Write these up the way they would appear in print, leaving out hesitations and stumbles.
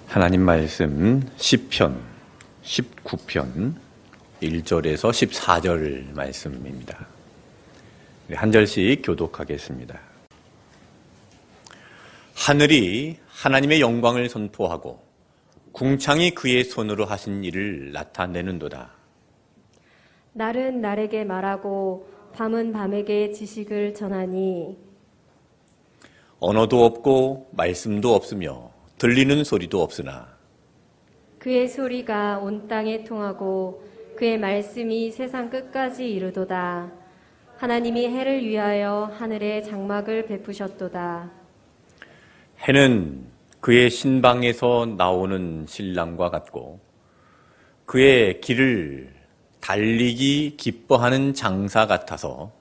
하나님 말씀 시편 19편 1절에서 14절 말씀입니다. 한 절씩 교독하겠습니다. 하늘이 하나님의 영광을 선포하고 궁창이 그의 손으로 하신 일을 나타내는도다. 날은 날에게 말하고 밤은 밤에게 지식을 전하니 언어도 없고 말씀도 없으며 들리는 소리도 없으나 그의 소리가 온 땅에 통하고 그의 말씀이 세상 끝까지 이르도다. 하나님이 해를 위하여 하늘에 장막을 베푸셨도다. 해는 그의 신방에서 나오는 신랑과 같고 그의 길을 달리기 기뻐하는 장사 같아서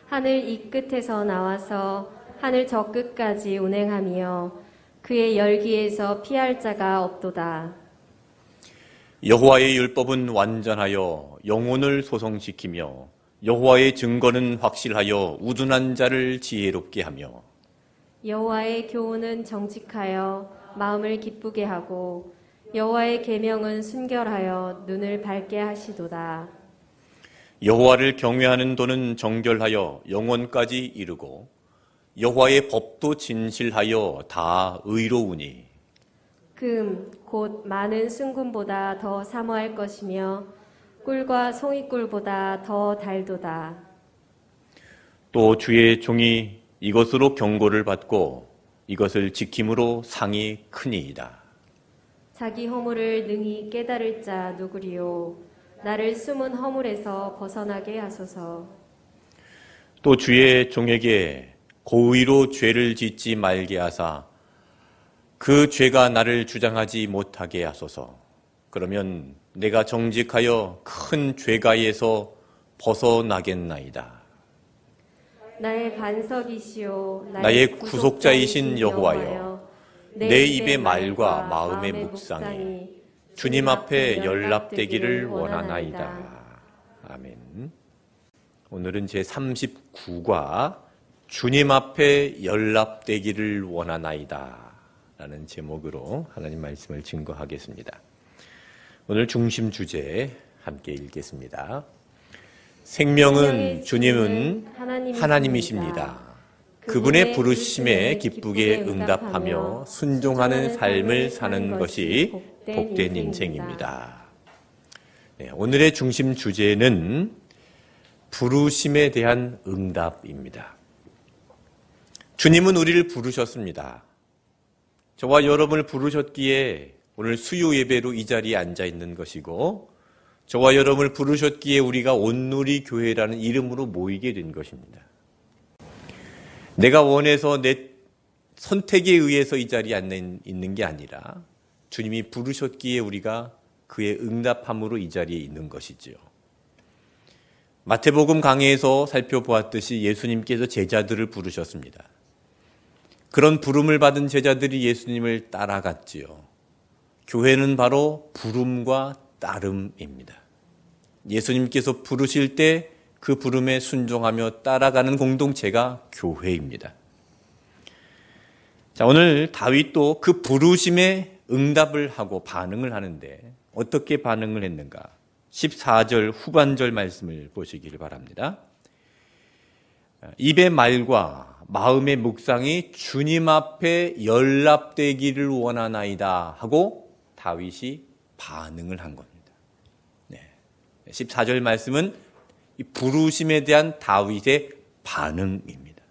하늘 이 끝에서 나와서 하늘 저 끝까지 운행하며 그의 열기에서 피할 자가 없도다. 여호와의 율법은 완전하여 영혼을 소성시키며 여호와의 증거는 확실하여 우둔한 자를 지혜롭게 하며 여호와의 교훈은 정직하여 마음을 기쁘게 하고 여호와의 계명은 순결하여 눈을 밝게 하시도다. 여호와를 경외하는 도는 정결하여 영원까지 이르고 여호와의 법도 진실하여 다 의로우니 금 곧 많은 순금보다 더 사모할 것이며 꿀과 송이꿀보다 더 달도다. 또 주의 종이 이것으로 경고를 받고 이것을 지킴으로 상이 크니이다. 자기 허물을 능히 깨달을 자 누구리요. 나를 숨은 허물에서 벗어나게 하소서. 또 주의 종에게 고의로 죄를 짓지 말게 하사 그 죄가 나를 주장하지 못하게 하소서. 그러면 내가 정직하여 큰 죄가에서 벗어나겠나이다. 나의 반석이시오 나의 구속자이신 여호와여, 내 입의 말과 마음의 묵상이 주님 앞에 연락되기를 원하나이다. 아멘. 오늘은 제39과 주님 앞에 연락되기를 원하나이다 라는 제목으로 하나님 말씀을 증거하겠습니다. 오늘 중심 주제 함께 읽겠습니다. 생명은 주님은 하나님이십니다. 그분의 부르심에 기쁘게 응답하며 순종하는 삶을 사는 것이 복된 인생입니다. 네, 오늘의 중심 주제는 부르심에 대한 응답입니다. 주님은 우리를 부르셨습니다. 저와 여러분을 부르셨기에 오늘 수요 예배로 이 자리에 앉아 있는 것이고 저와 여러분을 부르셨기에 우리가 온누리 교회라는 이름으로 모이게 된 것입니다. 내가 원해서 내 선택에 의해서 이 자리에 앉아 있는 게 아니라 주님이 부르셨기에 우리가 그의 응답함으로 이 자리에 있는 것이지요. 마태복음 강해에서 살펴보았듯이 예수님께서 제자들을 부르셨습니다. 그런 부름을 받은 제자들이 예수님을 따라갔지요. 교회는 바로 부름과 따름입니다. 예수님께서 부르실 때 그 부름에 순종하며 따라가는 공동체가 교회입니다. 자, 오늘 다윗도 그 부르심에 응답을 하고 반응을 하는데 어떻게 반응을 했는가? 14절 후반절 말씀을 보시기를 바랍니다. 입의 말과 마음의 묵상이 주님 앞에 연락되기를 원하나이다 하고 다윗이 반응을 한 겁니다. 네. 14절 말씀은 이 부르심에 대한 다윗의 반응입니다.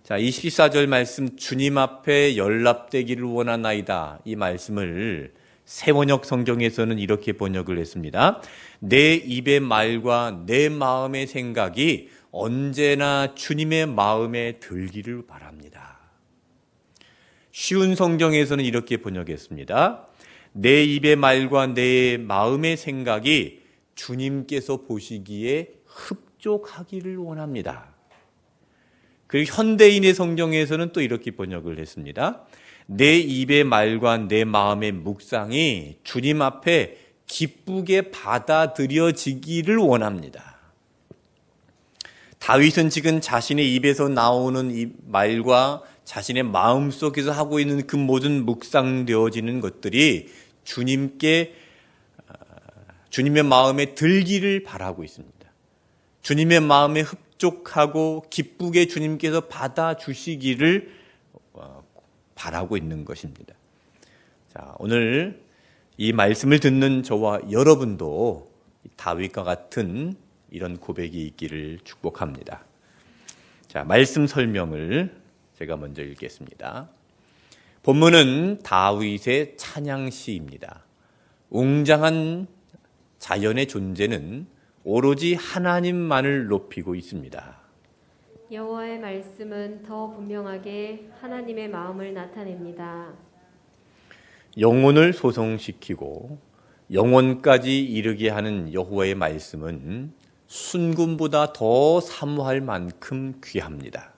자, 이 14절 말씀 주님 앞에 연락되기를 원하나이다 이 말씀을 새번역 성경에서는 이렇게 번역을 했습니다. 내 입의 말과 내 마음의 생각이 언제나 주님의 마음에 들기를 바랍니다. 쉬운 성경에서는 이렇게 번역했습니다. 내 입의 말과 내 마음의 생각이 주님께서 보시기에 흡족하기를 원합니다. 그리고 현대인의 성경에서는 또 이렇게 번역을 했습니다. 내 입의 말과 내 마음의 묵상이 주님 앞에 기쁘게 받아들여지기를 원합니다. 다윗은 지금 자신의 입에서 나오는 이 말과 자신의 마음 속에서 하고 있는 그 모든 묵상되어지는 것들이 주님의 마음에 들기를 바라고 있습니다. 주님의 마음에 흡족하고 기쁘게 주님께서 받아주시기를 바라고 있는 것입니다. 자, 오늘 이 말씀을 듣는 저와 여러분도 다윗과 같은 이런 고백이 있기를 축복합니다. 자, 말씀 설명을 제가 먼저 읽겠습니다. 본문은 다윗의 찬양시입니다. 웅장한 자연의 존재는 오로지 하나님만을 높이고 있습니다. 여호와의 말씀은 더 분명하게 하나님의 마음을 나타냅니다. 영혼을 소성시키고 영혼까지 이르게 하는 여호와의 말씀은 순금보다 더 사모할 만큼 귀합니다.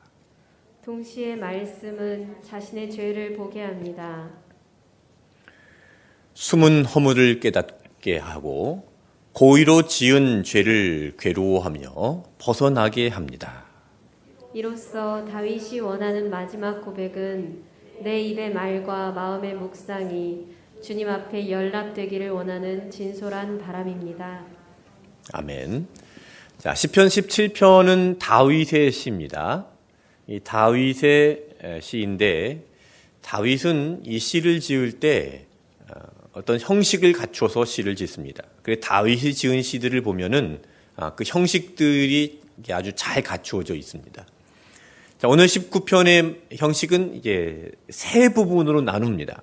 동시에 말씀은 자신의 죄를 보게 합니다. 숨은 허물을 깨닫게 하고 고의로 지은 죄를 괴로워하며 벗어나게 합니다. 이로써 다윗이 원하는 마지막 고백은 내 입의 말과 마음의 묵상이 주님 앞에 연락되기를 원하는 진솔한 바람입니다. 아멘. 자, 시편 17편은 다윗의 시입니다. 이 다윗의 시인데 다윗은 이 시를 지을 때 어떤 형식을 갖춰서 시를 짓습니다. 그래서 다윗이 지은 시들을 보면은 그 형식들이 아주 잘 갖추어져 있습니다. 자, 오늘 19편의 형식은 이제 세 부분으로 나눕니다.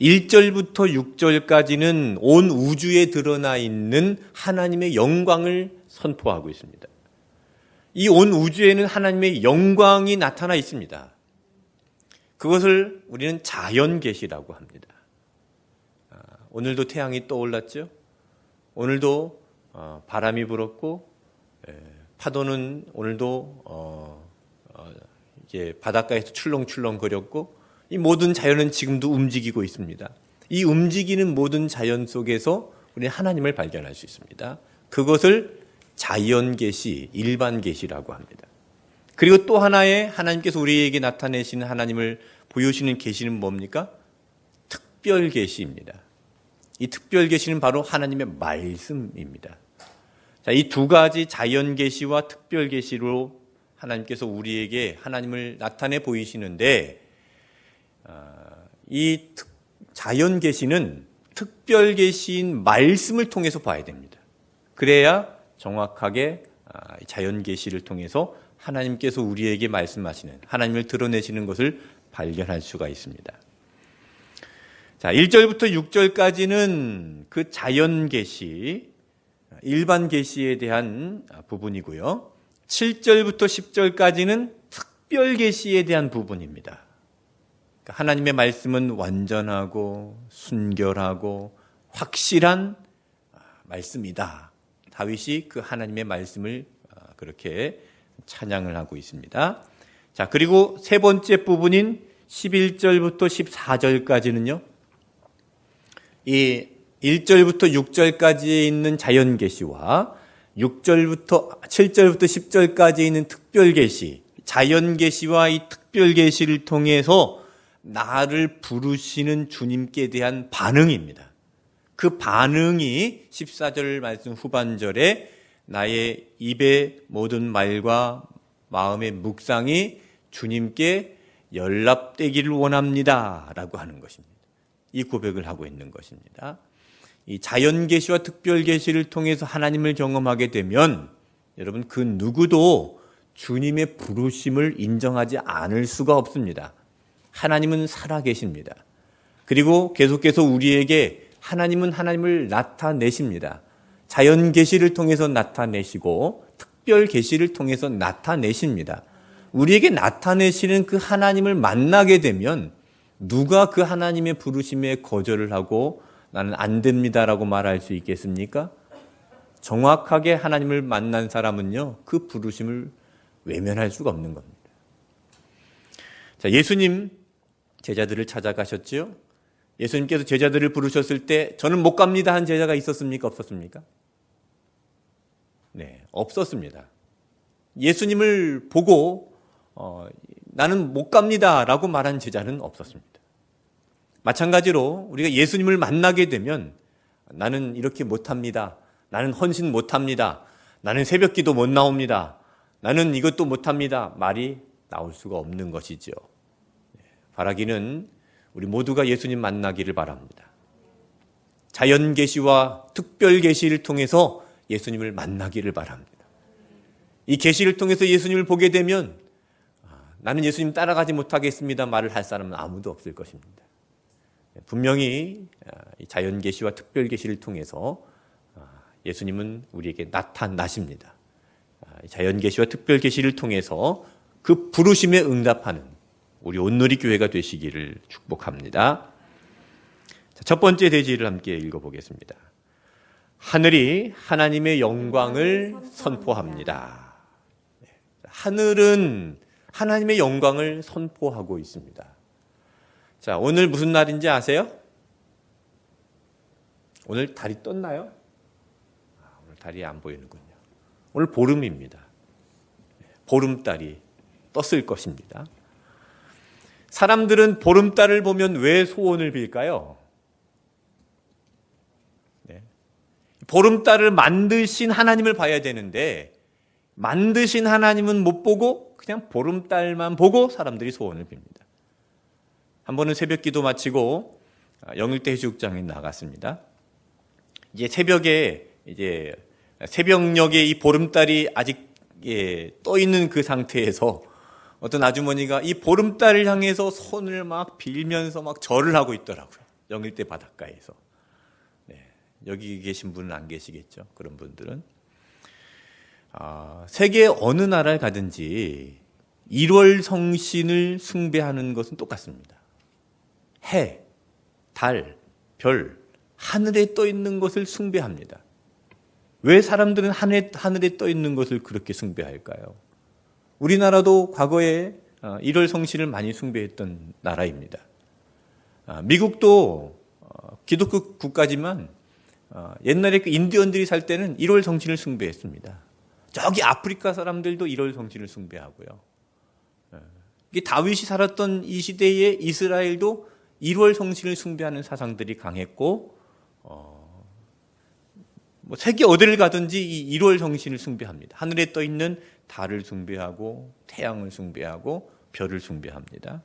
1절부터 6절까지는 온 우주에 드러나 있는 하나님의 영광을 선포하고 있습니다. 이 온 우주에는 하나님의 영광이 나타나 있습니다. 그것을 우리는 자연계시라고 합니다. 오늘도 태양이 떠올랐죠? 오늘도 바람이 불었고 파도는 오늘도 이제 바닷가에서 출렁출렁거렸고 이 모든 자연은 지금도 움직이고 있습니다. 이 움직이는 모든 자연 속에서 우리는 하나님을 발견할 수 있습니다. 그것을 자연계시, 일반계시라고 합니다. 그리고 또 하나의 하나님께서 우리에게 나타내시는 하나님을 보여주시는 계시는 뭡니까? 특별계시입니다. 이 특별계시는 바로 하나님의 말씀입니다. 자, 이 두 가지 자연계시와 특별계시로 하나님께서 우리에게 하나님을 나타내 보이시는데 이 자연계시는 특별계시인 말씀을 통해서 봐야 됩니다. 그래야 정확하게 자연계시를 통해서 하나님께서 우리에게 말씀하시는 하나님을 드러내시는 것을 발견할 수가 있습니다. 자, 1절부터 6절까지는 그 자연계시, 일반계시에 대한 부분이고요. 7절부터 10절까지는 특별계시에 대한 부분입니다. 하나님의 말씀은 완전하고 순결하고 확실한 말씀이다. 다윗이 그 하나님의 말씀을 그렇게 찬양을 하고 있습니다. 자, 그리고 세 번째 부분인 11절부터 14절까지는요. 이 1절부터 6절까지에 있는 자연계시와 7절부터 10절까지에 있는 특별계시, 자연계시와 이 특별계시를 통해서 나를 부르시는 주님께 대한 반응입니다. 그 반응이 14절 말씀 후반절에 나의 입의 모든 말과 마음의 묵상이 주님께 연락되기를 원합니다 라고 하는 것입니다. 이 고백을 하고 있는 것입니다. 이 자연계시와 특별계시를 통해서 하나님을 경험하게 되면 여러분 그 누구도 주님의 부르심을 인정하지 않을 수가 없습니다. 하나님은 살아계십니다. 그리고 계속해서 우리에게 하나님은 하나님을 나타내십니다. 자연계시를 통해서 나타내시고 특별계시를 통해서 나타내십니다. 우리에게 나타내시는 그 하나님을 만나게 되면 누가 그 하나님의 부르심에 거절을 하고 나는 안 됩니다라고 말할 수 있겠습니까? 정확하게 하나님을 만난 사람은요, 그 부르심을 외면할 수가 없는 겁니다. 자, 예수님 제자들을 찾아가셨죠? 예수님께서 제자들을 부르셨을 때 저는 못 갑니다 한 제자가 있었습니까? 없었습니까? 네, 없었습니다. 예수님을 보고 나는 못 갑니다라고 말한 제자는 없었습니다. 마찬가지로 우리가 예수님을 만나게 되면 나는 이렇게 못합니다. 나는 헌신 못합니다. 나는 새벽기도 못 나옵니다. 나는 이것도 못합니다. 말이 나올 수가 없는 것이죠. 바라기는 우리 모두가 예수님 만나기를 바랍니다. 자연 계시와 특별 계시를 통해서 예수님을 만나기를 바랍니다. 이 계시를 통해서 예수님을 보게 되면 나는 예수님 따라가지 못하겠습니다 말을 할 사람은 아무도 없을 것입니다. 분명히 자연 계시와 특별 계시를 통해서 예수님은 우리에게 나타나십니다. 자연 계시와 특별 계시를 통해서 그 부르심에 응답하는 우리 온누리 교회가 되시기를 축복합니다. 첫 번째 대지를 함께 읽어보겠습니다. 하늘이 하나님의 영광을 선포합니다. 하늘은 하나님의 영광을 선포하고 있습니다. 자, 오늘 무슨 날인지 아세요? 오늘 달이 떴나요? 오늘 달이 안 보이는군요. 오늘 보름입니다. 보름달이 떴을 것입니다. 사람들은 보름달을 보면 왜 소원을 빌까요? 보름달을 만드신 하나님을 봐야 되는데 만드신 하나님은 못 보고 그냥 보름달만 보고 사람들이 소원을 빕니다. 한 번은 새벽기도 마치고 영일대 해수욕장에 나갔습니다. 이제 새벽에 새벽녘에 이 보름달이 아직 떠 있는 그 상태에서 어떤 아주머니가 이 보름달을 향해서 손을 막 빌면서 막 절을 하고 있더라고요. 영일대 바닷가에서. 여기 계신 분은 안 계시겠죠. 그런 분들은. 세계 어느 나라에 가든지 1월 성신을 숭배하는 것은 똑같습니다. 해, 달, 별, 하늘에 떠 있는 것을 숭배합니다. 왜 사람들은 하늘에 떠 있는 것을 그렇게 숭배할까요? 우리나라도 과거에 1월 성신을 많이 숭배했던 나라입니다. 미국도 기독교 국가지만 옛날에 그 인디언들이 살 때는 1월 성신을 숭배했습니다. 저기 아프리카 사람들도 1월 성신을 숭배하고요. 다윗이 살았던 이 시대에 이스라엘도 1월 성신을 숭배하는 사상들이 강했고 세계 어디를 가든지 이 1월 성신을 숭배합니다. 하늘에 떠 있는 달을 숭배하고 태양을 숭배하고 별을 숭배합니다.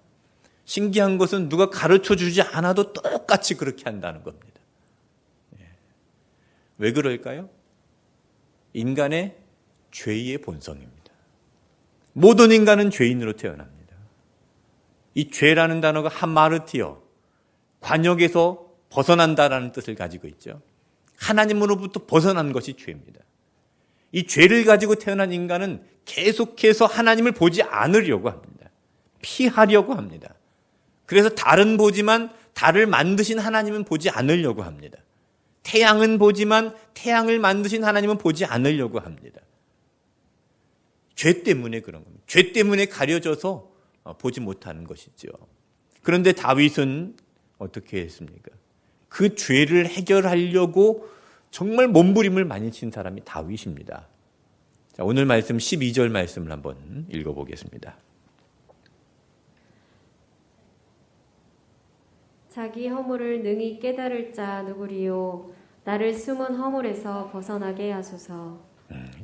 신기한 것은 누가 가르쳐 주지 않아도 똑같이 그렇게 한다는 겁니다. 왜 그럴까요? 인간의 죄의 본성입니다. 모든 인간은 죄인으로 태어납니다. 이 죄라는 단어가 하마르티어, 관역에서 벗어난다라는 뜻을 가지고 있죠. 하나님으로부터 벗어난 것이 죄입니다. 이 죄를 가지고 태어난 인간은 계속해서 하나님을 보지 않으려고 합니다. 피하려고 합니다. 그래서 달은 보지만 달을 만드신 하나님은 보지 않으려고 합니다. 태양은 보지만 태양을 만드신 하나님은 보지 않으려고 합니다. 죄 때문에 그런 겁니다. 죄 때문에 가려져서 보지 못하는 것이죠. 그런데 다윗은 어떻게 했습니까? 그 죄를 해결하려고 정말 몸부림을 많이 친 사람이 다윗입니다. 자, 오늘 말씀 12절 말씀을 한번 읽어보겠습니다. 자기 허물을 능히 깨달을 자 누구리요? 나를 숨은 허물에서 벗어나게 하소서.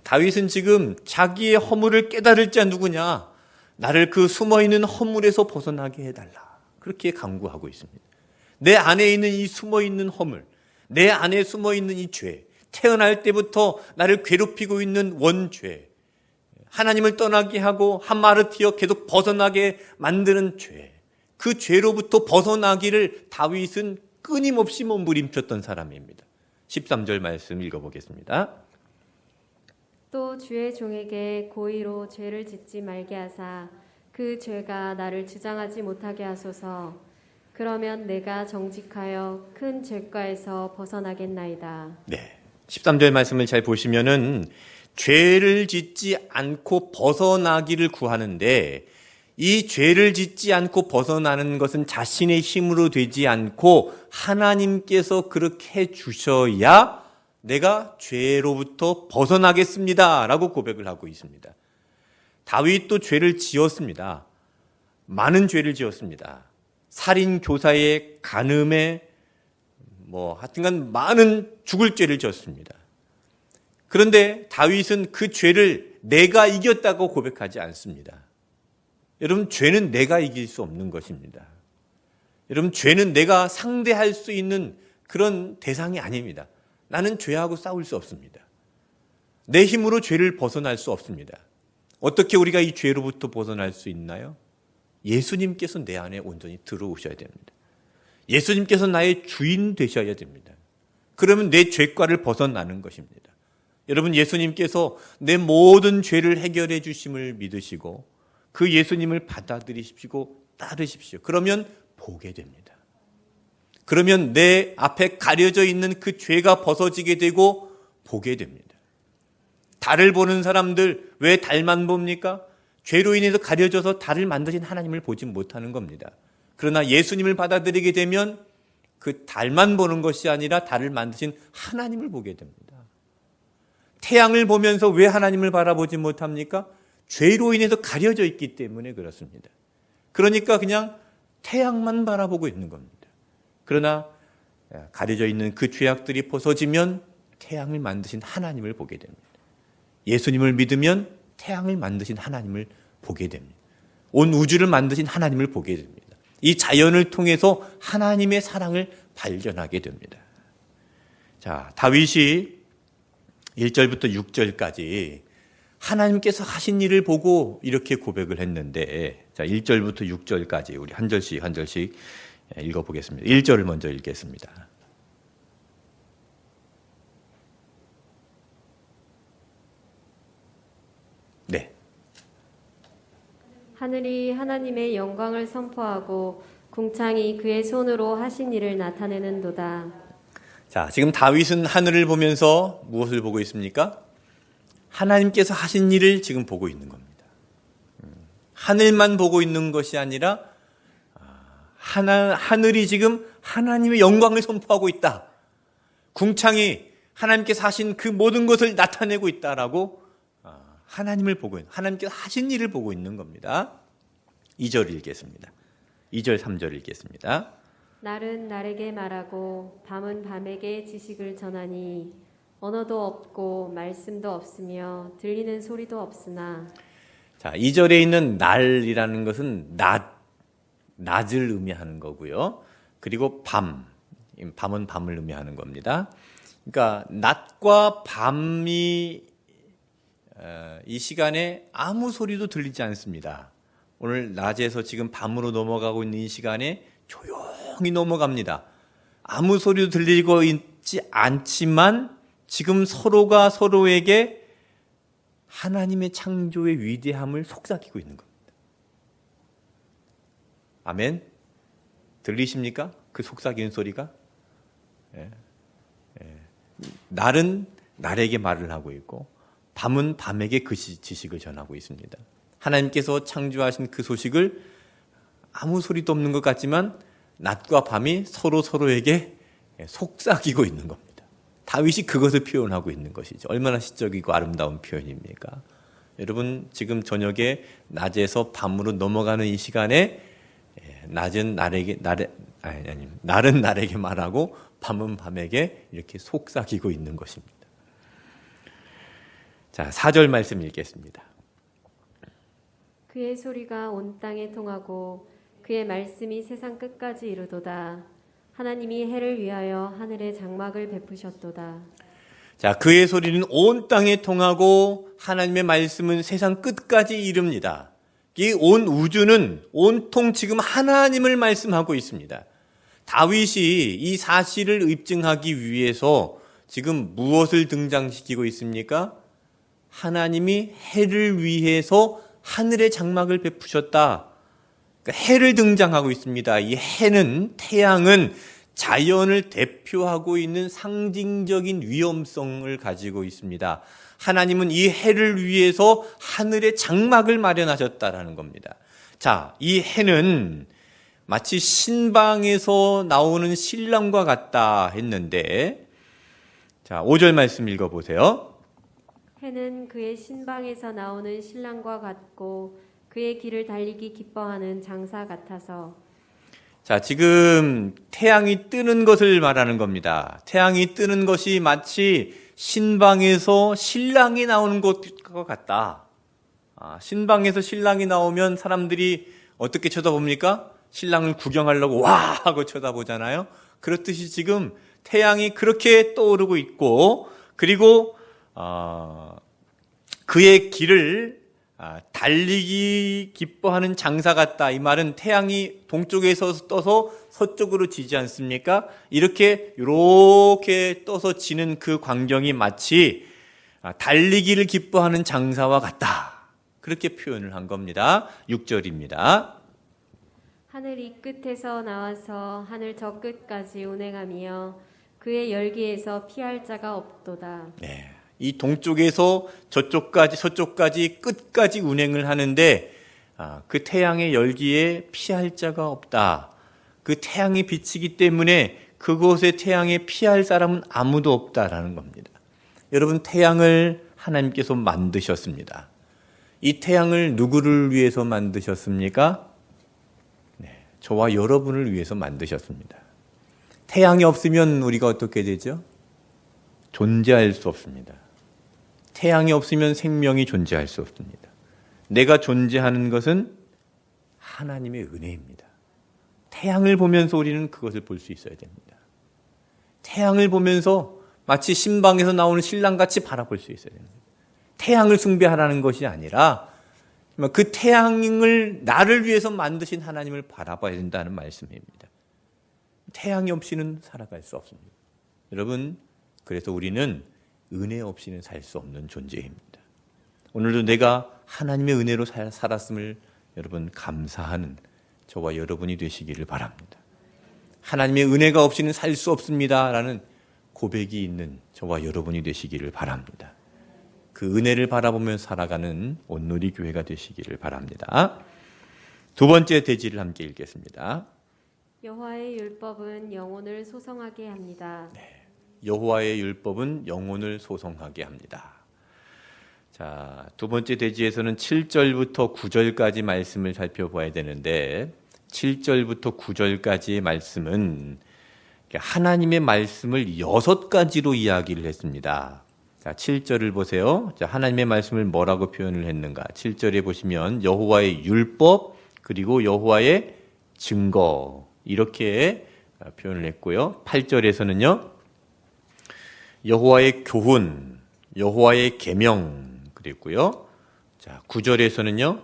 다윗은 지금 자기의 허물을 깨달을 자 누구냐? 나를 그 숨어있는 허물에서 벗어나게 해달라. 그렇게 간구하고 있습니다. 내 안에 있는 이 숨어있는 허물, 내 안에 숨어있는 이 죄, 태어날 때부터 나를 괴롭히고 있는 원죄, 하나님을 떠나게 하고 하마르티어 계속 벗어나게 만드는 죄, 그 죄로부터 벗어나기를 다윗은 끊임없이 몸부림쳤던 사람입니다. 13절 말씀 읽어보겠습니다. 또 주의 종에게 고의로 죄를 짓지 말게 하사 그 죄가 나를 주장하지 못하게 하소서. 그러면 내가 정직하여 큰 죄가에서 벗어나겠나이다. 네, 13절 말씀을 잘 보시면은 죄를 짓지 않고 벗어나기를 구하는데 이 죄를 짓지 않고 벗어나는 것은 자신의 힘으로 되지 않고 하나님께서 그렇게 해주셔야 내가 죄로부터 벗어나겠습니다 라고 고백을 하고 있습니다. 다윗도 죄를 지었습니다. 많은 죄를 지었습니다. 살인, 교사의 간음에 하여튼간 많은 죽을 죄를 지었습니다. 그런데 다윗은 그 죄를 내가 이겼다고 고백하지 않습니다. 여러분, 죄는 내가 이길 수 없는 것입니다. 여러분, 죄는 내가 상대할 수 있는 그런 대상이 아닙니다. 나는 죄하고 싸울 수 없습니다. 내 힘으로 죄를 벗어날 수 없습니다. 어떻게 우리가 이 죄로부터 벗어날 수 있나요? 예수님께서 내 안에 온전히 들어오셔야 됩니다. 예수님께서 나의 주인 되셔야 됩니다. 그러면 내 죄과를 벗어나는 것입니다. 여러분, 예수님께서 내 모든 죄를 해결해 주심을 믿으시고 그 예수님을 받아들이십시오. 따르십시오. 그러면 보게 됩니다. 그러면 내 앞에 가려져 있는 그 죄가 벗어지게 되고 보게 됩니다. 달을 보는 사람들 왜 달만 봅니까? 죄로 인해서 가려져서 달을 만드신 하나님을 보지 못하는 겁니다. 그러나 예수님을 받아들이게 되면 그 달만 보는 것이 아니라 달을 만드신 하나님을 보게 됩니다. 태양을 보면서 왜 하나님을 바라보지 못합니까? 죄로 인해서 가려져 있기 때문에 그렇습니다. 그러니까 그냥 태양만 바라보고 있는 겁니다. 그러나 가려져 있는 그 죄악들이 벗어지면 태양을 만드신 하나님을 보게 됩니다. 예수님을 믿으면 태양을 만드신 하나님을 보게 됩니다. 온 우주를 만드신 하나님을 보게 됩니다. 이 자연을 통해서 하나님의 사랑을 발견하게 됩니다. 자, 다윗이 1절부터 6절까지 하나님께서 하신 일을 보고 이렇게 고백을 했는데, 자, 1절부터 6절까지 우리 한 절씩 읽어보겠습니다. 1절을 먼저 읽겠습니다. 네. 하늘이 하나님의 영광을 선포하고 궁창이 그의 손으로 하신 일을 나타내는도다. 자, 지금 다윗은 하늘을 보면서 무엇을 보고 있습니까? 하나님께서 하신 일을 지금 보고 있는 겁니다. 하늘만 보고 있는 것이 아니라 하늘이 지금 하나님의 영광을 선포하고 있다. 궁창이 하나님께서 하신 그 모든 것을 나타내고 있다라고 하나님을 보고 있는, 하나님께서 하신 일을 보고 있는 겁니다. 2절 읽겠습니다. 2절, 3절 읽겠습니다. 날은 날에게 말하고 밤은 밤에게 지식을 전하니 언어도 없고 말씀도 없으며 들리는 소리도 없으나. 자, 2절에 있는 날이라는 것은 낮을 의미하는 거고요. 그리고 밤은 밤을 의미하는 겁니다. 그러니까 낮과 밤이 이 시간에 아무 소리도 들리지 않습니다. 오늘 낮에서 지금 밤으로 넘어가고 있는 이 시간에 조용히 넘어갑니다. 아무 소리도 들리고 있지 않지만 지금 서로가 서로에게 하나님의 창조의 위대함을 속삭이고 있는 겁니다. 아멘? 들리십니까? 그 속삭이는 소리가? 날은 날에게 말을 하고 있고 밤은 밤에게 그 지식을 전하고 있습니다. 하나님께서 창조하신 그 소식을 아무 소리도 없는 것 같지만 낮과 밤이 서로에게 속삭이고 있는 겁니다. 다윗이 그것을 표현하고 있는 것이죠. 얼마나 시적이고 아름다운 표현입니까? 여러분, 지금 저녁에 낮에서 밤으로 넘어가는 이 시간에 날은 날에게 말하고 밤은 밤에게 이렇게 속삭이고 있는 것입니다. 자, 4절 말씀 읽겠습니다. 그의 소리가 온 땅에 통하고 그의 말씀이 세상 끝까지 이르도다. 하나님이 해를 위하여 하늘에 장막을 베푸셨도다. 자, 그의 소리는 온 땅에 통하고 하나님의 말씀은 세상 끝까지 이릅니다. 이 온 우주는 온통 지금 하나님을 말씀하고 있습니다. 다윗이 이 사실을 입증하기 위해서 지금 무엇을 등장시키고 있습니까? 하나님이 해를 위해서 하늘의 장막을 베푸셨다. 그러니까 해를 등장하고 있습니다. 이 해는, 태양은 자연을 대표하고 있는 상징적인 위험성을 가지고 있습니다. 하나님은 이 해를 위해서 하늘의 장막을 마련하셨다라는 겁니다. 자, 이 해는 마치 신방에서 나오는 신랑과 같다 했는데, 자, 5절 말씀 읽어보세요. 해는 그의 신방에서 나오는 신랑과 같고 그의 길을 달리기 기뻐하는 장사 같아서. 자, 지금 태양이 뜨는 것을 말하는 겁니다. 태양이 뜨는 것이 마치 신방에서 신랑이 나오는 것과 같다. 신방에서 신랑이 나오면 사람들이 어떻게 쳐다봅니까? 신랑을 구경하려고 와 하고 쳐다보잖아요. 그렇듯이 지금 태양이 그렇게 떠오르고 있고, 그리고 그의 길을 달리기 기뻐하는 장사 같다. 이 말은 태양이 동쪽에서 떠서 서쪽으로 지지 않습니까? 이렇게 떠서 지는 그 광경이 마치 달리기를 기뻐하는 장사와 같다. 그렇게 표현을 한 겁니다. 6절입니다. 하늘 이 끝에서 나와서 하늘 저 끝까지 운행하며 그의 열기에서 피할 자가 없도다. 네. 이 동쪽에서 저쪽까지 서쪽까지 끝까지 운행을 하는데 그 태양의 열기에 피할 자가 없다. 그 태양이 비치기 때문에 그곳에 태양에 피할 사람은 아무도 없다라는 겁니다. 여러분, 태양을 하나님께서 만드셨습니다. 이 태양을 누구를 위해서 만드셨습니까? 네, 저와 여러분을 위해서 만드셨습니다. 태양이 없으면 우리가 어떻게 되죠? 존재할 수 없습니다. 태양이 없으면 생명이 존재할 수 없습니다. 내가 존재하는 것은 하나님의 은혜입니다. 태양을 보면서 우리는 그것을 볼 수 있어야 됩니다. 태양을 보면서 마치 신방에서 나오는 신랑같이 바라볼 수 있어야 됩니다. 태양을 숭배하라는 것이 아니라 그 태양을 나를 위해서 만드신 하나님을 바라봐야 된다는 말씀입니다. 태양이 없이는 살아갈 수 없습니다. 여러분, 그래서 우리는 은혜 없이는 살 수 없는 존재입니다. 오늘도 내가 하나님의 은혜로 살았음을 여러분 감사하는 저와 여러분이 되시기를 바랍니다. 하나님의 은혜가 없이는 살 수 없습니다라는 고백이 있는 저와 여러분이 되시기를 바랍니다. 그 은혜를 바라보며 살아가는 온누리 교회가 되시기를 바랍니다. 두 번째 대지를 함께 읽겠습니다. 여호와의 율법은 영혼을 소성하게 합니다. 여호와의 율법은 영혼을 소성하게 합니다. 자, 두 번째 대지에서는 7절부터 9절까지 말씀을 살펴봐야 되는데 7절부터 9절까지의 말씀은 하나님의 말씀을 6가지로 이야기를 했습니다. 자, 7절을 보세요. 자, 하나님의 말씀을 뭐라고 표현을 했는가? 7절에 보시면 여호와의 율법 그리고 여호와의 증거 이렇게 표현을 했고요. 8절에서는요. 여호와의 교훈, 여호와의 계명 그랬고요. 자, 9절에서는요.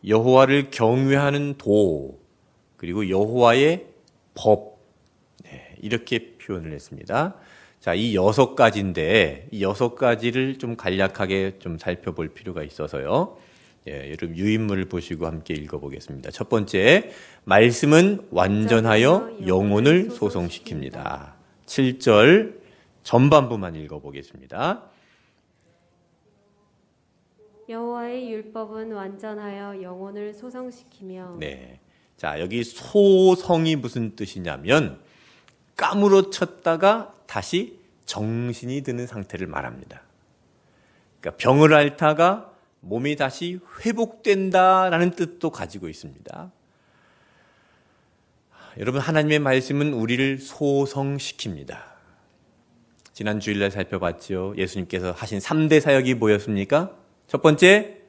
여호와를 경외하는 도 그리고 여호와의 법 이렇게 표현을 했습니다. 자, 이 6가지인데 이 6가지를 좀 간략하게 좀 살펴볼 필요가 있어서요. 여러분 유인물을 보시고 함께 읽어보겠습니다. 첫 번째, 말씀은 완전하여 영혼을 소성시킵니다. 7절 전반부만 읽어보겠습니다. 여호와의 율법은 완전하여 영혼을 소성시키며. 네. 자, 여기 소성이 무슨 뜻이냐면 까무러쳤다가 다시 정신이 드는 상태를 말합니다. 그러니까 병을 앓다가 몸이 다시 회복된다라는 뜻도 가지고 있습니다. 여러분, 하나님의 말씀은 우리를 소성시킵니다. 지난 주일날 살펴봤죠. 예수님께서 하신 3대 사역이 뭐였습니까? 첫 번째,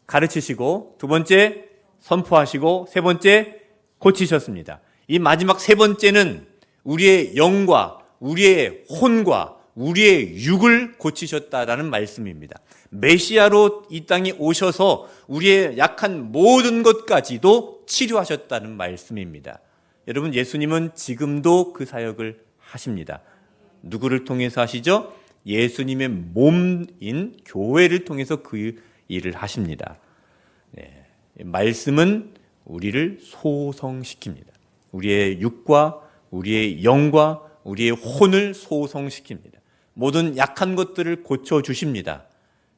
가르치시고, 두 번째, 선포하시고, 세 번째, 고치셨습니다. 이 마지막 세 번째는 우리의 영과 우리의 혼과 우리의 육을 고치셨다라는 말씀입니다. 메시아로 이 땅에 오셔서 우리의 약한 모든 것까지도 치료하셨다는 말씀입니다. 여러분, 예수님은 지금도 그 사역을 하십니다. 누구를 통해서 하시죠? 예수님의 몸인 교회를 통해서 그 일을 하십니다. 네. 말씀은 우리를 소성시킵니다. 우리의 육과 우리의 영과 우리의 혼을 소성시킵니다. 모든 약한 것들을 고쳐주십니다.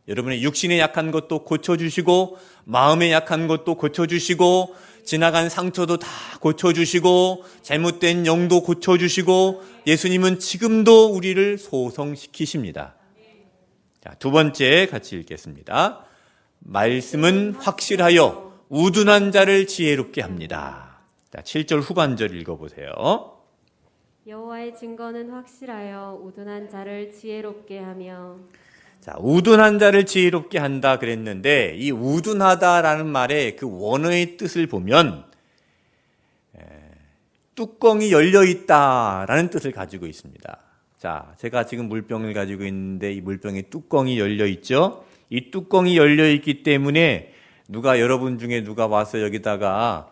여러분의 육신에 약한 것도 고쳐주시고 마음에 약한 것도 고쳐주시고 지나간 상처도 다 고쳐주시고 잘못된 영도 고쳐주시고 예수님은 지금도 우리를 소성시키십니다. 자, 두 번째 같이 읽겠습니다. 말씀은 확실하여 우둔한 자를 지혜롭게 합니다. 자, 7절 후반절 읽어보세요. 여호와의 증거는 확실하여 우둔한 자를 지혜롭게 하며. 자, 우둔한 자를 지혜롭게 한다 그랬는데 이 우둔하다라는 말의 그 원어의 뜻을 보면 뚜껑이 열려 있다라는 뜻을 가지고 있습니다. 자, 제가 지금 물병을 가지고 있는데 이 물병에 뚜껑이 열려 있죠. 이 뚜껑이 열려 있기 때문에 여러분 중에 누가 와서 여기다가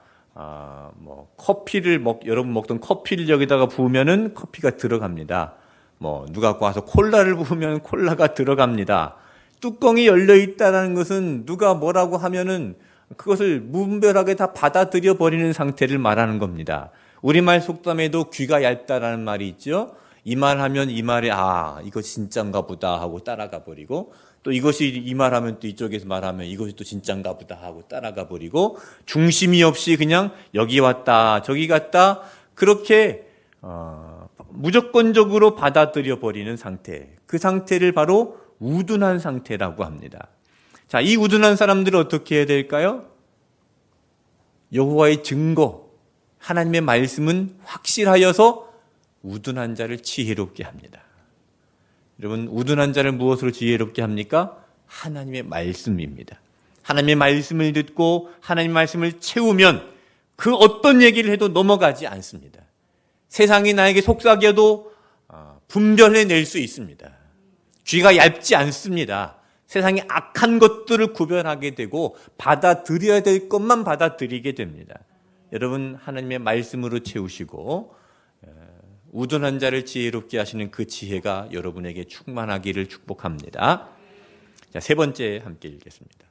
여러분 먹던 커피를 여기다가 부으면은 커피가 들어갑니다. 누가 와서 콜라를 부으면 콜라가 들어갑니다. 뚜껑이 열려 있다는 것은 누가 뭐라고 하면은 그것을 무분별하게 다 받아들여 버리는 상태를 말하는 겁니다. 우리말 속담에도 귀가 얇다라는 말이 있죠. 이 말하면 이 말에 이거 진짠가 보다 하고 따라가 버리고, 또 이것이 이 말하면 또 이쪽에서 말하면 이것이 또 진짠가 보다 하고 따라가 버리고, 중심이 없이 그냥 여기 왔다 저기 갔다 그렇게 무조건적으로 받아들여 버리는 상태, 그 상태를 바로 우둔한 상태라고 합니다. 자, 이 우둔한 사람들은 어떻게 해야 될까요? 여호와의 증거, 하나님의 말씀은 확실하여서 우둔한 자를 지혜롭게 합니다. 여러분, 우둔한 자를 무엇으로 지혜롭게 합니까? 하나님의 말씀입니다. 하나님의 말씀을 듣고 하나님의 말씀을 채우면 그 어떤 얘기를 해도 넘어가지 않습니다. 세상이 나에게 속삭여도 분별해낼 수 있습니다. 귀가 얇지 않습니다. 세상의 악한 것들을 구별하게 되고 받아들여야 될 것만 받아들이게 됩니다. 여러분, 하나님의 말씀으로 채우시고 우둔한 자를 지혜롭게 하시는 그 지혜가 여러분에게 충만하기를 축복합니다. 자, 세 번째 함께 읽겠습니다.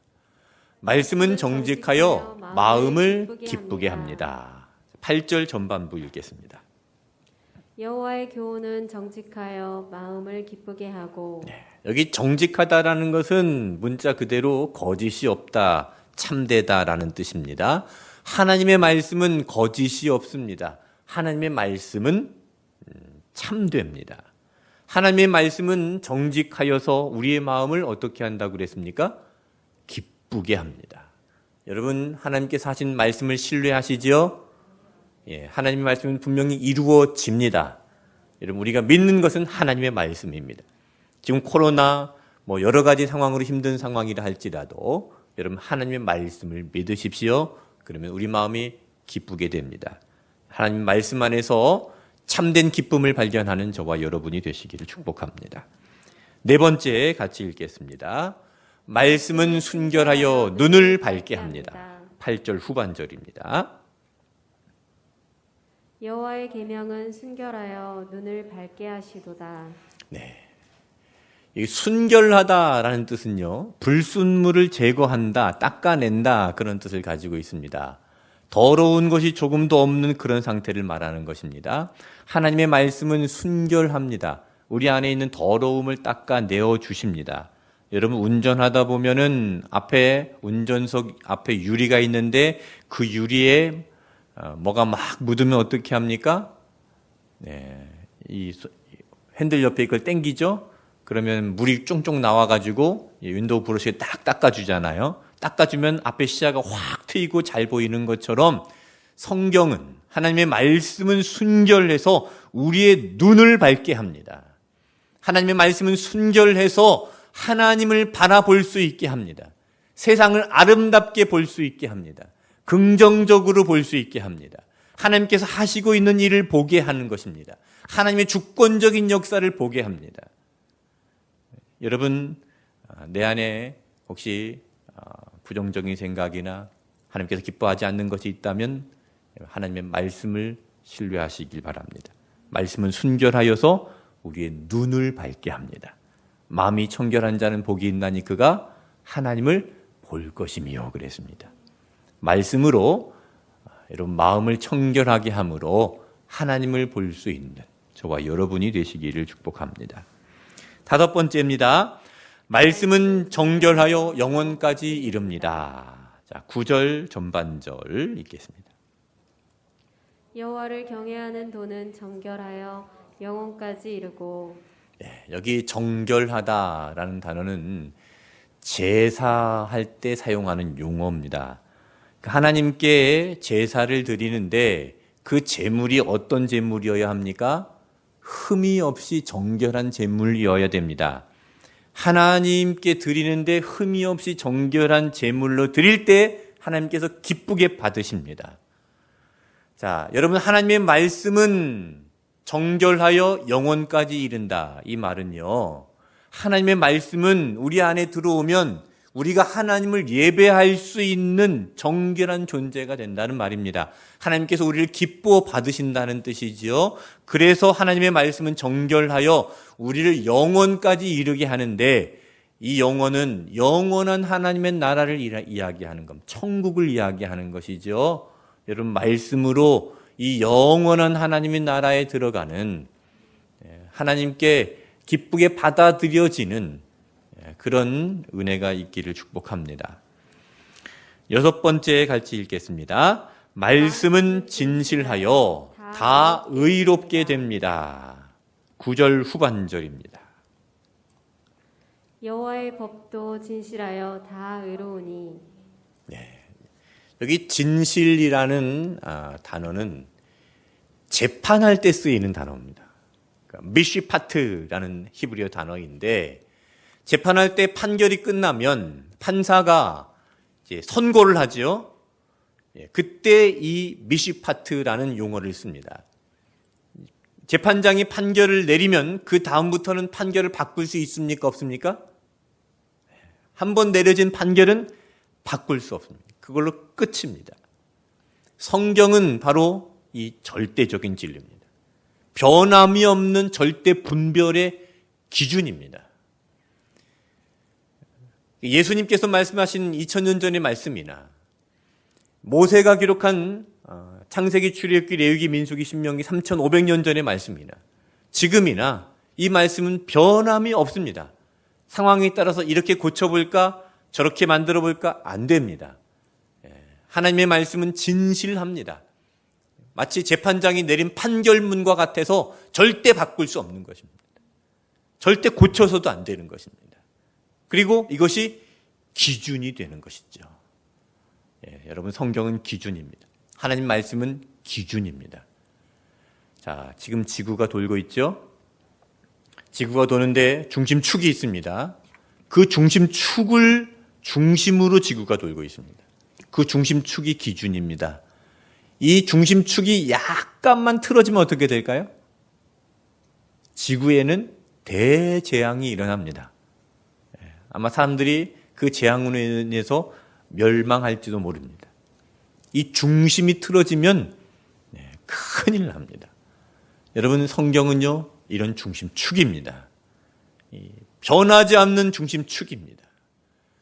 말씀은 정직하여 마음을 기쁘게 합니다. 8절 전반부 읽겠습니다. 여호와의 교훈은 정직하여 마음을 기쁘게 하고. 여기 정직하다라는 것은 문자 그대로 거짓이 없다, 참되다라는 뜻입니다. 하나님의 말씀은 거짓이 없습니다. 하나님의 말씀은 참됩니다. 하나님의 말씀은 정직하여서 우리의 마음을 어떻게 한다고 그랬습니까? 기쁘게 합니다. 여러분, 하나님께서 하신 말씀을 신뢰하시지요? 예, 하나님의 말씀은 분명히 이루어집니다. 여러분, 우리가 믿는 것은 하나님의 말씀입니다. 지금 코로나 여러 가지 상황으로 힘든 상황이라 할지라도 여러분, 하나님의 말씀을 믿으십시오. 그러면 우리 마음이 기쁘게 됩니다. 하나님 말씀 안에서 참된 기쁨을 발견하는 저와 여러분이 되시기를 축복합니다. 네 번째 같이 읽겠습니다. 말씀은 순결하여 눈을 밝게 합니다. 8절 후반절입니다. 여호와의 계명은 순결하여 눈을 밝게 하시도다. 네. 이 순결하다라는 뜻은요, 불순물을 제거한다, 닦아낸다 그런 뜻을 가지고 있습니다. 더러운 것이 조금도 없는 그런 상태를 말하는 것입니다. 하나님의 말씀은 순결합니다. 우리 안에 있는 더러움을 닦아내어 주십니다. 여러분, 운전하다 보면은 운전석 앞에 유리가 있는데 그 유리에 뭐가 막 묻으면 어떻게 합니까? 네, 이 핸들 옆에 이걸 당기죠? 그러면 물이 쫑쫑 나와가지고 윈도우 브러쉬에 딱 닦아주잖아요. 닦아주면 앞에 시야가 확 트이고 잘 보이는 것처럼 성경은, 하나님의 말씀은 순결해서 우리의 눈을 밝게 합니다. 하나님의 말씀은 순결해서 하나님을 바라볼 수 있게 합니다. 세상을 아름답게 볼 수 있게 합니다. 긍정적으로 볼 수 있게 합니다. 하나님께서 하시고 있는 일을 보게 하는 것입니다. 하나님의 주권적인 역사를 보게 합니다. 여러분, 내 안에 혹시 부정적인 생각이나 하나님께서 기뻐하지 않는 것이 있다면 하나님의 말씀을 신뢰하시길 바랍니다. 말씀은 순결하여서 우리의 눈을 밝게 합니다. 마음이 청결한 자는 복이 있나니 그가 하나님을 볼 것이며 그랬습니다. 말씀으로 여러분 마음을 청결하게 함으로 하나님을 볼 수 있는 저와 여러분이 되시기를 축복합니다. 다섯 번째입니다. 말씀은 정결하여 영원까지 이릅니다. 자, 9절 전반절 읽겠습니다. 여호와를 경외하는 도는 정결하여 영원까지 이르고. 여기 정결하다라는 단어는 제사할 때 사용하는 용어입니다. 하나님께 제사를 드리는데 그 제물이 어떤 제물이어야 합니까? 흠이 없이 정결한 제물이어야 됩니다. 하나님께 드리는데 흠이 없이 정결한 제물로 드릴 때 하나님께서 기쁘게 받으십니다. 자, 여러분, 하나님의 말씀은 정결하여 영원까지 이른다. 이 말은요, 하나님의 말씀은 우리 안에 들어오면 우리가 하나님을 예배할 수 있는 정결한 존재가 된다는 말입니다. 하나님께서 우리를 기뻐 받으신다는 뜻이지요. 그래서 하나님의 말씀은 정결하여 우리를 영원까지 이르게 하는데, 이 영원은 영원한 하나님의 나라를 이야기하는 것, 천국을 이야기하는 것이죠. 여러분, 말씀으로 이 영원한 하나님의 나라에 들어가는, 하나님께 기쁘게 받아들여지는 그런 은혜가 있기를 축복합니다. 6번째 같이 읽겠습니다. 말씀은 진실하여 다 의롭게 됩니다. 9절 후반절입니다. 여호와의 법도 진실하여 다 의로우니. 여기 진실이라는 단어는 재판할 때 쓰이는 단어입니다. 미시파트라는 히브리어 단어인데, 재판할 때 판결이 끝나면 판사가 이제 선고를 하죠. 그때 이 미시파트라는 용어를 씁니다. 재판장이 판결을 내리면 그 다음부터는 판결을 바꿀 수 있습니까? 없습니까? 한번 내려진 판결은 바꿀 수 없습니다. 그걸로 끝입니다. 성경은 바로 이 절대적인 진리입니다. 변함이 없는 절대 분별의 기준입니다. 예수님께서 말씀하신 2000년 전의 말씀이나 모세가 기록한 창세기, 출애굽기, 레위기, 민수기, 신명기 3500년 전의 말씀이나 지금이나 이 말씀은 변함이 없습니다. 상황에 따라서 이렇게 고쳐볼까, 저렇게 만들어볼까 안 됩니다. 하나님의 말씀은 진실합니다. 마치 재판장이 내린 판결문과 같아서 절대 바꿀 수 없는 것입니다. 절대 고쳐서도 안 되는 것입니다. 그리고 이것이 기준이 되는 것이죠. 여러분, 성경은 기준입니다. 하나님 말씀은 기준입니다. 자, 지금 지구가 돌고 있죠? 지구가 도는데 중심축이 있습니다. 그 중심축을 중심으로 지구가 돌고 있습니다. 그 중심축이 기준입니다. 이 중심축이 약간만 틀어지면 어떻게 될까요? 지구에는 대재앙이 일어납니다. 아마 사람들이 그 재앙으로 인해서 멸망할지도 모릅니다. 이 중심이 틀어지면 큰일 납니다. 여러분, 성경은요, 이런 중심축입니다. 변하지 않는 중심축입니다.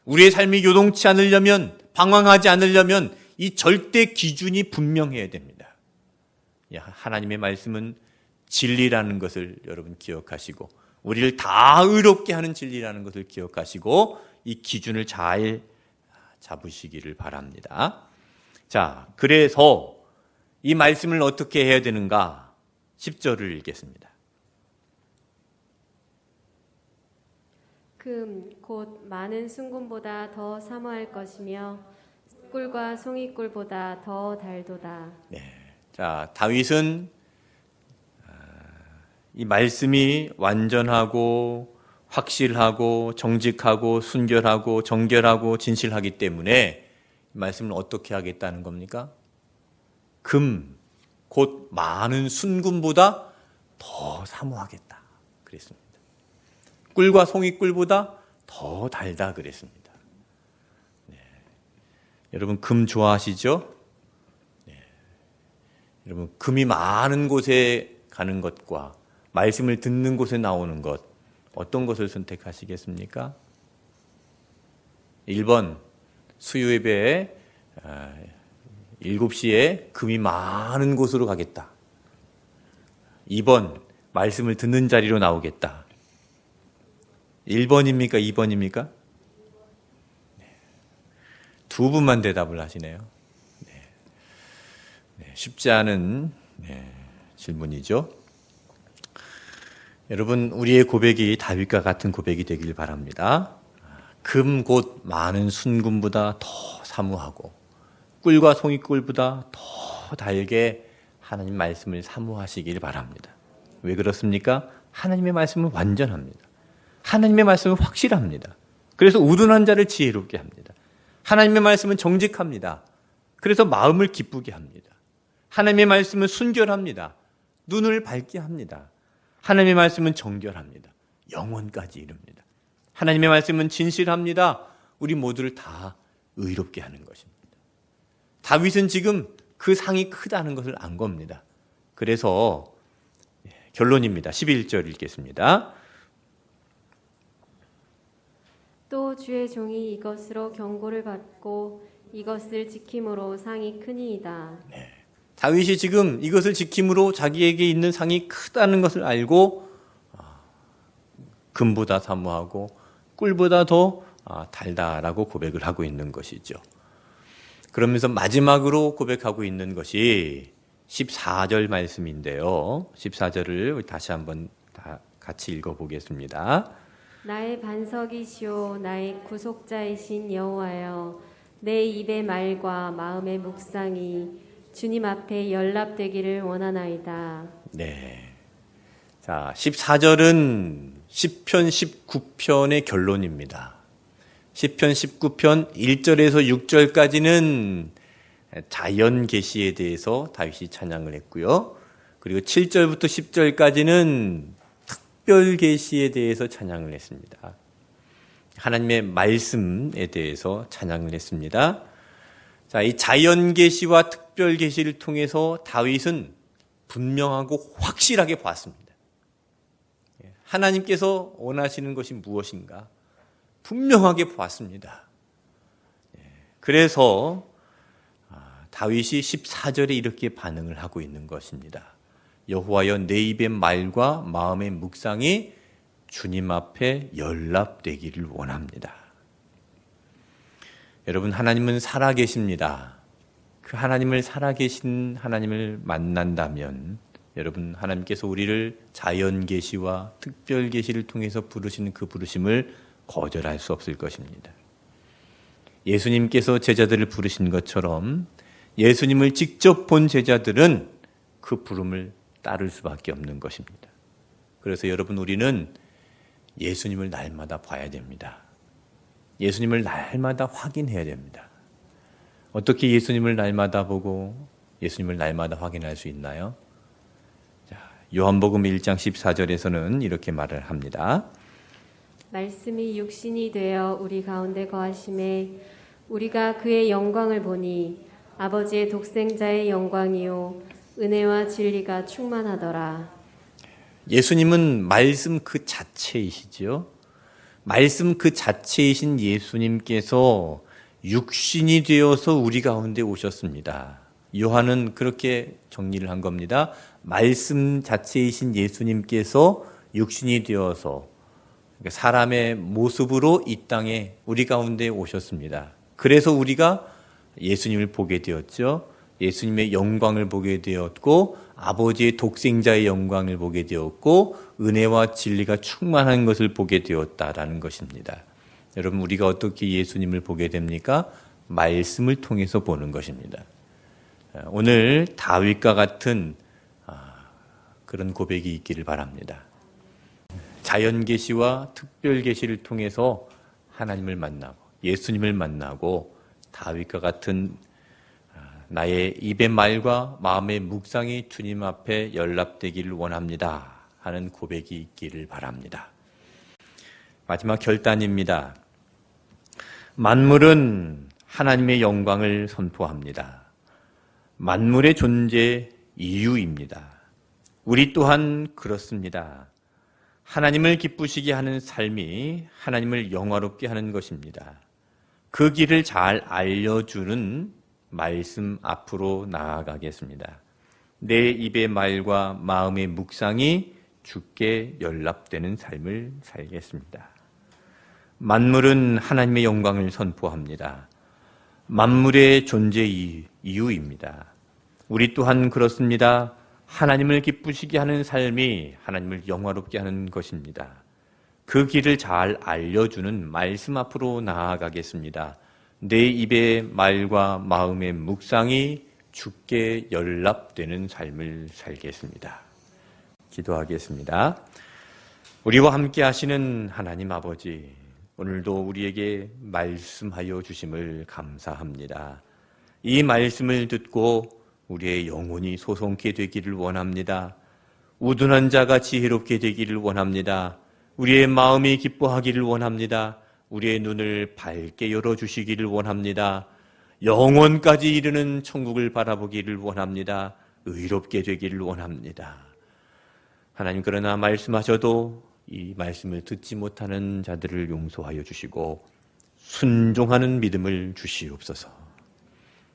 우리의 삶이 요동치 않으려면, 방황하지 않으려면 이 절대 기준이 분명해야 됩니다. 하나님의 말씀은 진리라는 것을 여러분 기억하시고, 우리를 다 의롭게 하는 진리라는 것을 기억하시고 이 기준을 잘 잡으시기를 바랍니다. 자, 그래서 이 말씀을 어떻게 해야 되는가? 10절을 읽겠습니다. 금 곧 많은 순금보다 더 사모할 것이며 꿀과 송이꿀보다 더 달도다. 자, 다윗은 이 말씀이 완전하고 확실하고 정직하고 순결하고 정결하고 진실하기 때문에 이 말씀을 어떻게 하겠다는 겁니까? 금, 곧 많은 순금보다 더 사모하겠다 그랬습니다. 꿀과 송이꿀보다 더 달다 그랬습니다. 여러분, 금 좋아하시죠? 여러분, 금이 많은 곳에 가는 것과 말씀을 듣는 곳에 나오는 것, 어떤 것을 선택하시겠습니까? 1번, 수요예배 7시에 금이 많은 곳으로 가겠다. 2번, 말씀을 듣는 자리로 나오겠다. 1번입니까? 2번입니까? 두 분만 대답을 하시네요. 쉽지 않은 질문이죠. 여러분, 우리의 고백이 다윗과 같은 고백이 되길 바랍니다. 금 곧 많은 순금보다 더 사모하고 꿀과 송이꿀보다 더 달게 하나님 말씀을 사모하시길 바랍니다. 왜 그렇습니까? 하나님의 말씀은 완전합니다. 하나님의 말씀은 확실합니다. 그래서 우둔한 자를 지혜롭게 합니다. 하나님의 말씀은 정직합니다. 그래서 마음을 기쁘게 합니다. 하나님의 말씀은 순결합니다. 눈을 밝게 합니다. 하나님의 말씀은 정결합니다. 영혼까지 이룹니다. 하나님의 말씀은 진실합니다. 우리 모두를 다 의롭게 하는 것입니다. 다윗은 지금 그 상이 크다는 것을 안 겁니다. 그래서 결론입니다. 11절 읽겠습니다. 또 주의 종이 이것으로 경고를 받고 이것을 지킴으로 상이 크니이다. 다윗이 지금 이것을 지킴으로 자기에게 있는 상이 크다는 것을 알고 금보다 사모하고 꿀보다 더 달다라고 고백을 하고 있는 것이죠. 그러면서 마지막으로 고백하고 있는 것이 14절 말씀인데요. 14절을 다시 한번 다 같이 읽어보겠습니다. 나의 반석이시오 나의 구속자이신 여호와여 내 입의 말과 마음의 묵상이 주님 앞에 연락되기를 원하나이다. 네. 자, 14절은 시편 19편의 결론입니다. 시편 19편 1절에서 6절까지는 자연 계시에 대해서 다윗이 찬양을 했고요. 그리고 7절부터 10절까지는 특별 계시에 대해서 찬양을 했습니다. 하나님의 말씀에 대해서 찬양을 했습니다. 자, 이 자연 계시와 특별 계시를 통해서 다윗은 분명하고 확실하게 보았습니다. 하나님께서 원하시는 것이 무엇인가? 분명하게 보았습니다. 그래서 다윗이 14절에 이렇게 반응을 하고 있는 것입니다. 여호와여 내 입의 말과 마음의 묵상이 주님 앞에 연락되기를 원합니다. 여러분, 하나님은 살아계십니다. 그 하나님을 살아계신 하나님을 만난다면 여러분, 하나님께서 우리를 자연 계시와 특별 계시를 통해서 부르시는 그 부르심을 거절할 수 없을 것입니다. 예수님께서 제자들을 부르신 것처럼 예수님을 직접 본 제자들은 그 부름을 따를 수밖에 없는 것입니다. 그래서 여러분, 우리는 예수님을 날마다 봐야 됩니다. 예수님을 날마다 확인해야 됩니다. 어떻게 예수님을 날마다 보고 예수님을 날마다 확인할 수 있나요? 자, 요한복음 1장 14절에서는 이렇게 말을 합니다. 말씀이 육신이 되어 우리 가운데 거하심에 우리가 그의 영광을 보니 아버지의 독생자의 영광이요 은혜와 진리가 충만하더라. 예수님은 말씀 그 자체이시죠. 말씀 그 자체이신 예수님께서 육신이 되어서 우리 가운데 오셨습니다. 요한은 그렇게 정리를 한 겁니다. 말씀 자체이신 예수님께서 육신이 되어서 사람의 모습으로 이 땅에 우리 가운데 오셨습니다. 그래서 우리가 예수님을 보게 되었죠. 예수님의 영광을 보게 되었고 아버지의 독생자의 영광을 보게 되었고 은혜와 진리가 충만한 것을 보게 되었다라는 것입니다. 여러분, 우리가 어떻게 예수님을 보게 됩니까? 말씀을 통해서 보는 것입니다. 오늘 다윗과 같은 그런 고백이 있기를 바랍니다. 자연 계시와 특별 계시를 통해서 하나님을 만나고 예수님을 만나고 다윗과 같은 나의 입의 말과 마음의 묵상이 주님 앞에 연락되기를 원합니다 하는 고백이 있기를 바랍니다. 마지막 결단입니다. 만물은 하나님의 영광을 선포합니다. 만물의 존재 이유입니다. 우리 또한 그렇습니다. 하나님을 기쁘시게 하는 삶이 하나님을 영화롭게 하는 것입니다. 그 길을 잘 알려주는 말씀 앞으로 나아가겠습니다. 내 입의 말과 마음의 묵상이 주께 연락되는 삶을 살겠습니다. 만물은 하나님의 영광을 선포합니다. 만물의 존재 이유입니다. 우리 또한 그렇습니다. 하나님을 기쁘시게 하는 삶이 하나님을 영화롭게 하는 것입니다. 그 길을 잘 알려주는 말씀 앞으로 나아가겠습니다. 내 입의 말과 마음의 묵상이 주께 연락되는 삶을 살겠습니다. 기도하겠습니다. 우리와 함께 하시는 하나님 아버지, 오늘도 우리에게 말씀하여 주심을 감사합니다. 이 말씀을 듣고 우리의 영혼이 소송케 되기를 원합니다. 우둔한 자가 지혜롭게 되기를 원합니다. 우리의 마음이 기뻐하기를 원합니다. 우리의 눈을 밝게 열어주시기를 원합니다. 영원까지 이르는 천국을 바라보기를 원합니다. 의롭게 되기를 원합니다. 하나님, 그러나 말씀하셔도 이 말씀을 듣지 못하는 자들을 용서하여 주시고 순종하는 믿음을 주시옵소서.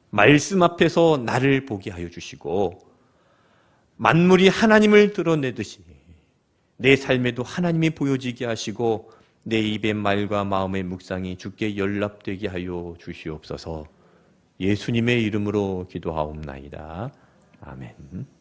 말씀 앞에서 나를 보게 하여 주시고 만물이 하나님을 드러내듯이 내 삶에도 하나님이 보여지게 하시고 내 입의 말과 마음의 묵상이 주께 연락되게 하여 주시옵소서. 예수님의 이름으로 기도하옵나이다. 아멘.